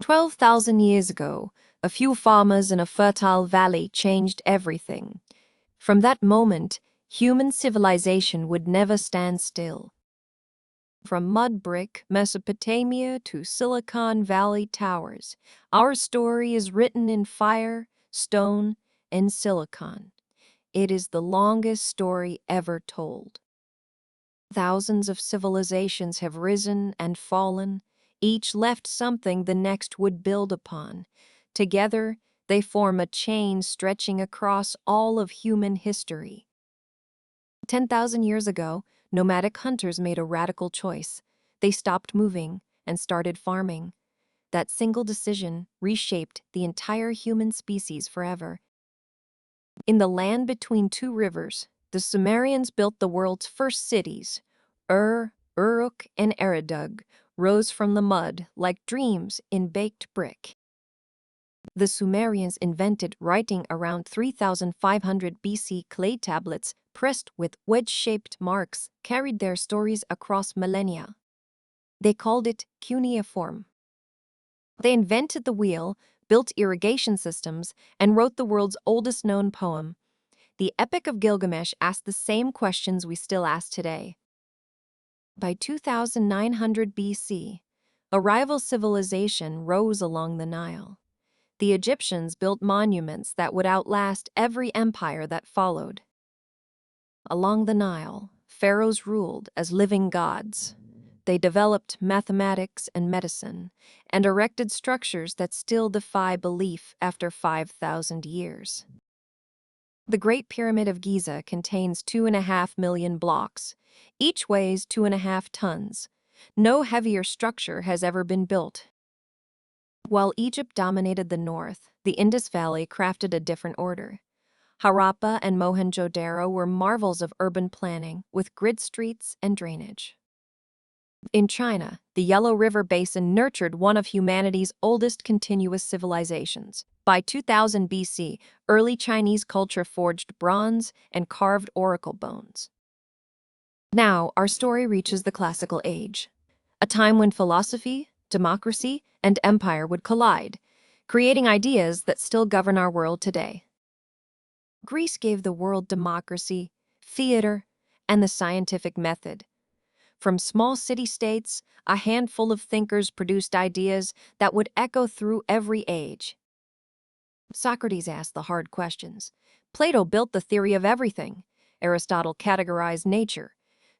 12,000 years ago, a few farmers in a fertile valley changed everything. From that moment, human civilization would never stand still. From mud brick Mesopotamia to Silicon Valley towers, our story is written in fire, stone, and silicon. It is the longest story ever told. Thousands of civilizations have risen and fallen, each left something the next would build upon. Together, they form a chain stretching across all of human history. 10,000 years ago, nomadic hunters made a radical choice. They stopped moving and started farming. That single decision reshaped the entire human species forever. In the land between two rivers, the Sumerians built the world's first cities. Uruk, and Eridu rose from the mud like dreams in baked brick. The Sumerians invented writing around 3,500 BC. Clay tablets, pressed with wedge-shaped marks, carried their stories across millennia. They called it cuneiform. They invented the wheel, built irrigation systems, and wrote the world's oldest known poem. The Epic of Gilgamesh asked the same questions we still ask today. By 2900 BC, a rival civilization rose along the Nile. The Egyptians built monuments that would outlast every empire that followed. Along the Nile, pharaohs ruled as living gods. They developed mathematics and medicine, and erected structures that still defy belief after 5,000 years. The Great Pyramid of Giza contains 2.5 million blocks. Each weighs 2.5 tons. No heavier structure has ever been built. While Egypt dominated the north, the Indus Valley crafted a different order. Harappa and Mohenjo-daro were marvels of urban planning, with grid streets and drainage. In China, the Yellow River Basin nurtured one of humanity's oldest continuous civilizations. By 2000 BC, early Chinese culture forged bronze and carved oracle bones. Now, our story reaches the Classical Age, a time when philosophy, democracy, and empire would collide, creating ideas that still govern our world today. Greece gave the world democracy, theater, and the scientific method. From small city-states, a handful of thinkers produced ideas that would echo through every age. Socrates asked the hard questions. Plato built the theory of everything. Aristotle categorized nature.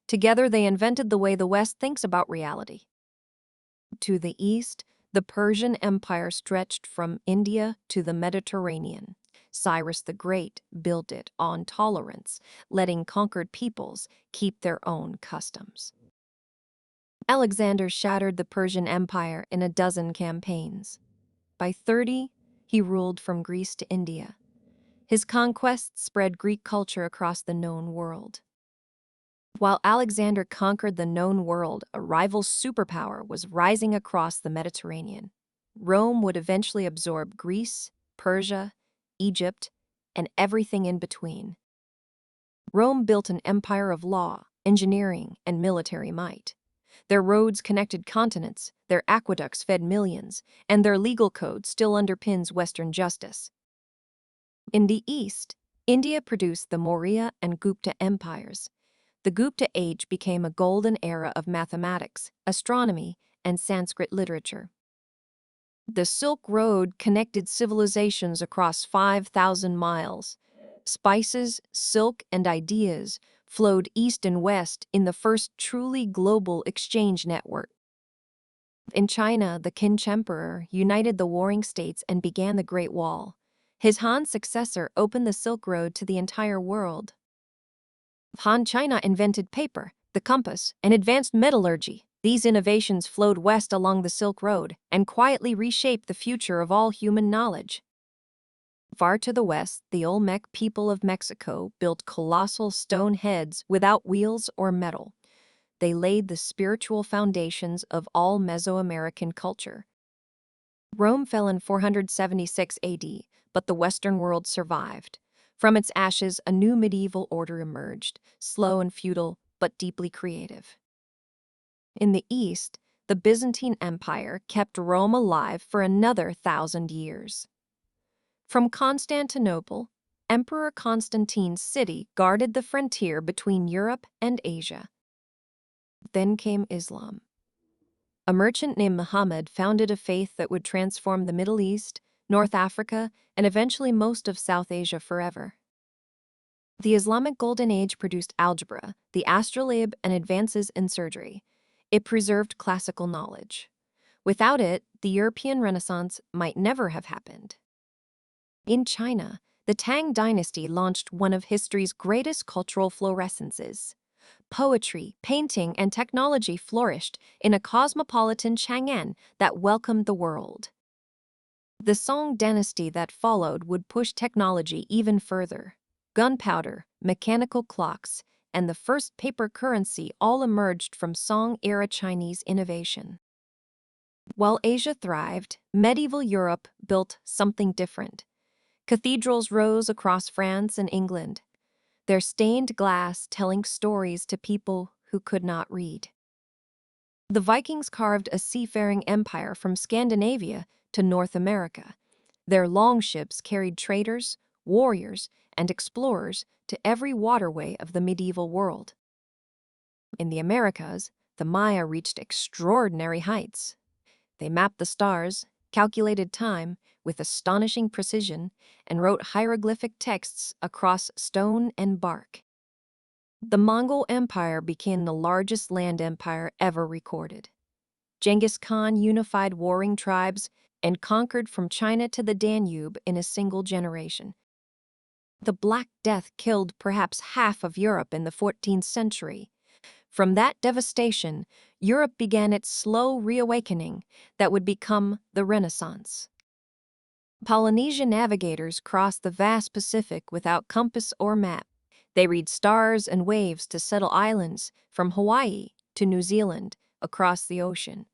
Together they invented the way the West thinks about reality. To the east, the Persian Empire stretched from India to the Mediterranean. Cyrus the Great built it on tolerance, letting conquered peoples keep their own customs. Alexander shattered the Persian Empire in a dozen campaigns. By 30, he ruled from Greece to India. His conquests spread Greek culture across the known world. While Alexander conquered the known world, a rival superpower was rising across the Mediterranean. Rome would eventually absorb Greece, Persia, Egypt, and everything in between. Rome built an empire of law, engineering, and military might. Their roads connected continents, their aqueducts fed millions, and their legal code still underpins Western justice. In the East, India produced the Maurya and Gupta empires. The Gupta age became a golden era of mathematics, astronomy, and Sanskrit literature. The Silk Road connected civilizations across 5,000 miles. Spices, silk, and ideas flowed east and west in the first truly global exchange network. In China, the Qin Emperor united the warring states and began the Great Wall. His Han successor opened the Silk Road to the entire world. Han China invented paper, the compass, and advanced metallurgy. These innovations flowed west along the Silk Road and quietly reshaped the future of all human knowledge. Far to the west, the Olmec people of Mexico built colossal stone heads without wheels or metal. They laid the spiritual foundations of all Mesoamerican culture. Rome fell in 476 AD, but the Western world survived. From its ashes, a new medieval order emerged, slow and feudal, but deeply creative. In the East, the Byzantine Empire kept Rome alive for another 1,000 years. From Constantinople, Emperor Constantine's city guarded the frontier between Europe and Asia. Then came Islam. A merchant named Muhammad founded a faith that would transform the Middle East, North Africa, and eventually most of South Asia forever. The Islamic Golden Age produced algebra, the astrolabe, and advances in surgery. It preserved classical knowledge. Without it, the European Renaissance might never have happened. In China, the Tang dynasty launched one of history's greatest cultural fluorescences. Poetry, painting, and technology flourished in a cosmopolitan Chang'an that welcomed the world. The Song dynasty that followed would push technology even further. Gunpowder, mechanical clocks, and the first paper currency all emerged from Song-era Chinese innovation. While Asia thrived, medieval Europe built something different. Cathedrals rose across France and England, their stained glass telling stories to people who could not read. The Vikings carved a seafaring empire from Scandinavia to North America. Their longships carried traders, warriors, and explorers to every waterway of the medieval world. In the Americas, the Maya reached extraordinary heights. They mapped the stars, calculated time with astonishing precision, and wrote hieroglyphic texts across stone and bark. The Mongol Empire became the largest land empire ever recorded. Genghis Khan unified warring tribes and conquered from China to the Danube in a single generation. The Black Death killed perhaps half of Europe in the 14th century. From that devastation, Europe began its slow reawakening that would become the Renaissance. Polynesian navigators crossed the vast Pacific without compass or map. They read stars and waves to settle islands from Hawaii to New Zealand across the ocean.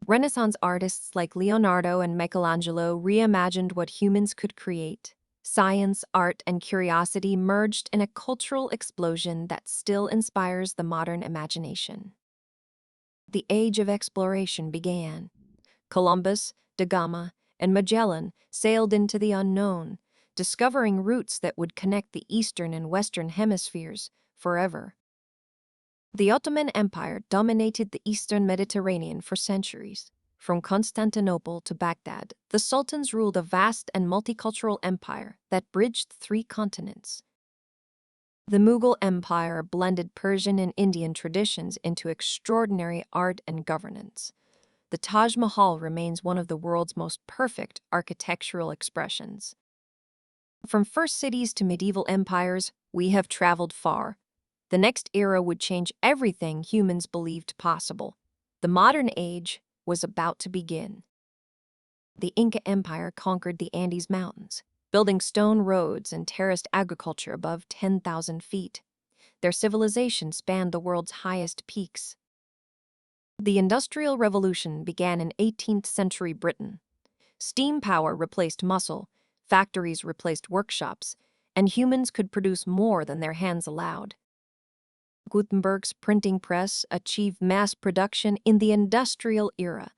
Renaissance artists like Leonardo and Michelangelo reimagined what humans could create. Science, art, and curiosity merged in a cultural explosion that still inspires the modern imagination. The Age of Exploration began. Columbus, da Gama, and Magellan sailed into the unknown, discovering routes that would connect the eastern and western hemispheres forever. The Ottoman Empire dominated the eastern Mediterranean for centuries. From Constantinople to Baghdad, the sultans ruled a vast and multicultural empire that bridged 3 continents. The Mughal Empire blended Persian and Indian traditions into extraordinary art and governance. The Taj Mahal remains one of the world's most perfect architectural expressions. From first cities to medieval empires, we have traveled far. The next era would change everything humans believed possible. The modern age was about to begin. The Inca Empire conquered the Andes Mountains, building stone roads and terraced agriculture above 10,000 feet. Their civilization spanned the world's highest peaks. The Industrial Revolution began in 18th century Britain. Steam power replaced muscle, factories replaced workshops, and humans could produce more than their hands allowed. Gutenberg's printing press achieved mass production in the industrial era.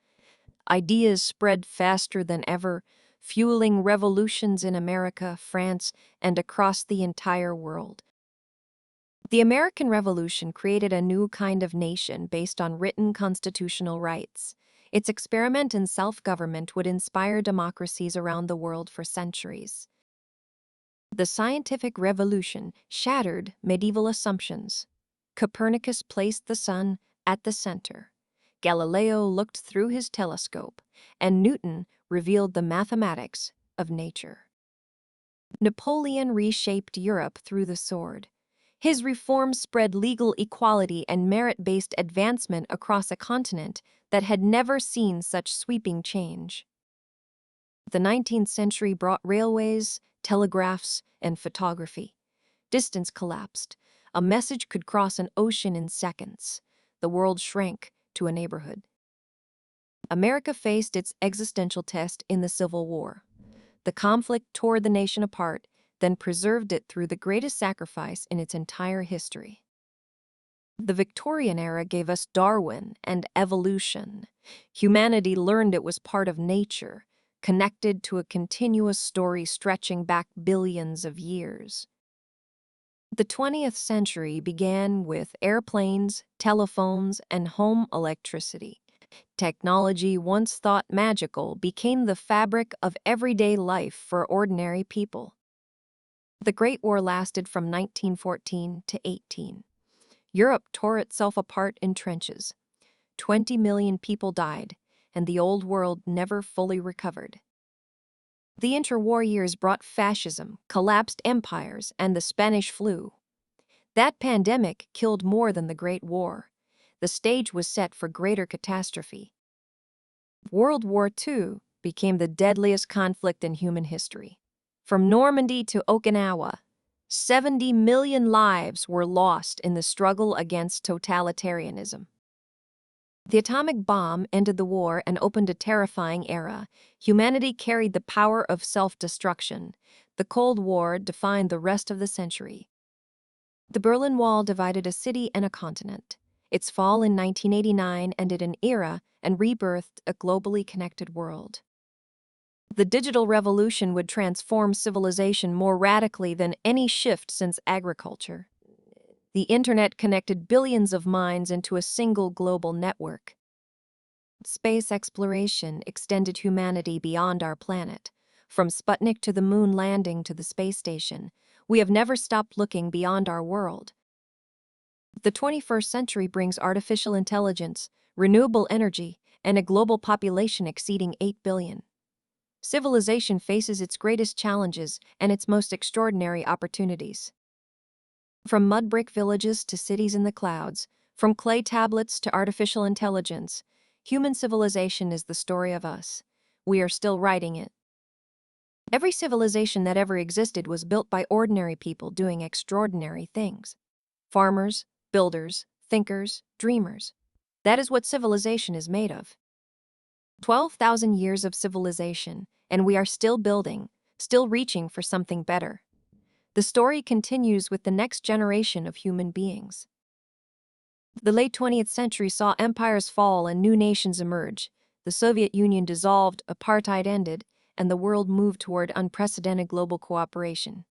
Ideas spread faster than ever, fueling revolutions in America, France, and across the entire world. The American Revolution created a new kind of nation based on written constitutional rights. Its experiment in self-government would inspire democracies around the world for centuries. The scientific revolution shattered medieval assumptions. Copernicus placed the sun at the center. Galileo looked through his telescope, and Newton revealed the mathematics of nature. Napoleon reshaped Europe through the sword. His reforms spread legal equality and merit-based advancement across a continent that had never seen such sweeping change. The 19th century brought railways, telegraphs, and photography. Distance collapsed. A message could cross an ocean in seconds. The world shrank to a neighborhood. America faced its existential test in the Civil War. The conflict tore the nation apart, then preserved it through the greatest sacrifice in its entire history. The Victorian era gave us Darwin and evolution. Humanity learned it was part of nature, connected to a continuous story stretching back billions of years. The 20th century began with airplanes, telephones, and home electricity. Technology, once thought magical, became the fabric of everyday life for ordinary people. The Great War lasted from 1914 to 18. Europe tore itself apart in trenches. 20 million people died, and the old world never fully recovered. The interwar years brought fascism, collapsed empires, and the Spanish flu. That pandemic killed more than the Great War. The stage was set for greater catastrophe. World War II became the deadliest conflict in human history. From Normandy to Okinawa, 70 million lives were lost in the struggle against totalitarianism. The atomic bomb ended the war and opened a terrifying era. Humanity carried the power of self-destruction. The Cold War defined the rest of the century. The Berlin Wall divided a city and a continent. Its fall in 1989 ended an era and rebirthed a globally connected world. The digital revolution would transform civilization more radically than any shift since agriculture. The internet connected billions of minds into a single global network. Space exploration extended humanity beyond our planet. From Sputnik to the moon landing to the space station, we have never stopped looking beyond our world. The 21st century brings artificial intelligence, renewable energy, and a global population exceeding 8 billion. Civilization faces its greatest challenges and its most extraordinary opportunities. From mud brick villages to cities in the clouds, from clay tablets to artificial intelligence, human civilization is the story of us. We are still writing it. Every civilization that ever existed was built by ordinary people doing extraordinary things. Farmers, builders, thinkers, dreamers. That is what civilization is made of. 12,000 years of civilization, and we are still building, still reaching for something better. The story continues with the next generation of human beings. The late 20th century saw empires fall and new nations emerge. The Soviet Union dissolved, apartheid ended, and the world moved toward unprecedented global cooperation.